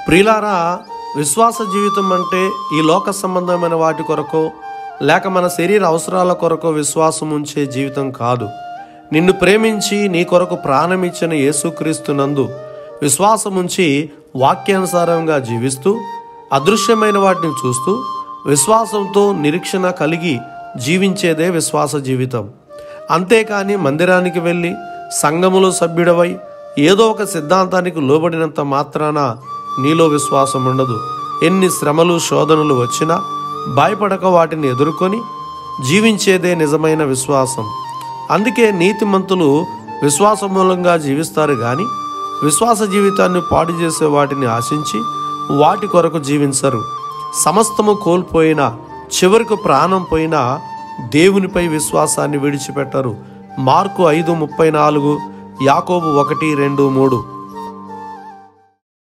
ప్రియులారా, విశ్వాస జీవితం అంటే ఈ లోక సంబంధమైన వాటి కొరకో లేక మన శరీర అవసరాల కొరకో విశ్వాసం ఉంచే జీవితం కాదు. నిన్ను ప్రేమించి నీ కొరకు ప్రాణమిచ్చిన యేసుక్రీస్తునందు విశ్వాసం ఉంచి వాక్యానుసారంగా జీవిస్తూ అదృశ్యమైన వాటిని చూస్తూ విశ్వాసంతో నిరీక్షణ కలిగి జీవించేదే విశ్వాస జీవితం. అంతేకాని మందిరానికి వెళ్ళి సంఘములో సభ్యుడవై ఏదో ఒక సిద్ధాంతానికి లోబడినంత మాత్రాన నీలో విశ్వాసం ఉండదు. ఎన్ని శ్రమలు శోధనలు వచ్చినా భయపడక వాటిని ఎదుర్కొని జీవించేదే నిజమైన విశ్వాసం. అందుకే నీతిమంతులు విశ్వాస మూలంగా జీవిస్తారు కానీ విశ్వాస జీవితాన్ని పాడు చేసే వాటిని ఆశించి వాటి కొరకు జీవించరు. సమస్తము కోల్పోయినా చివరికి ప్రాణం పోయినా దేవునిపై విశ్వాసాన్ని విడిచిపెట్టరు. మార్కు 5:34, యాకోబు 1:2-3.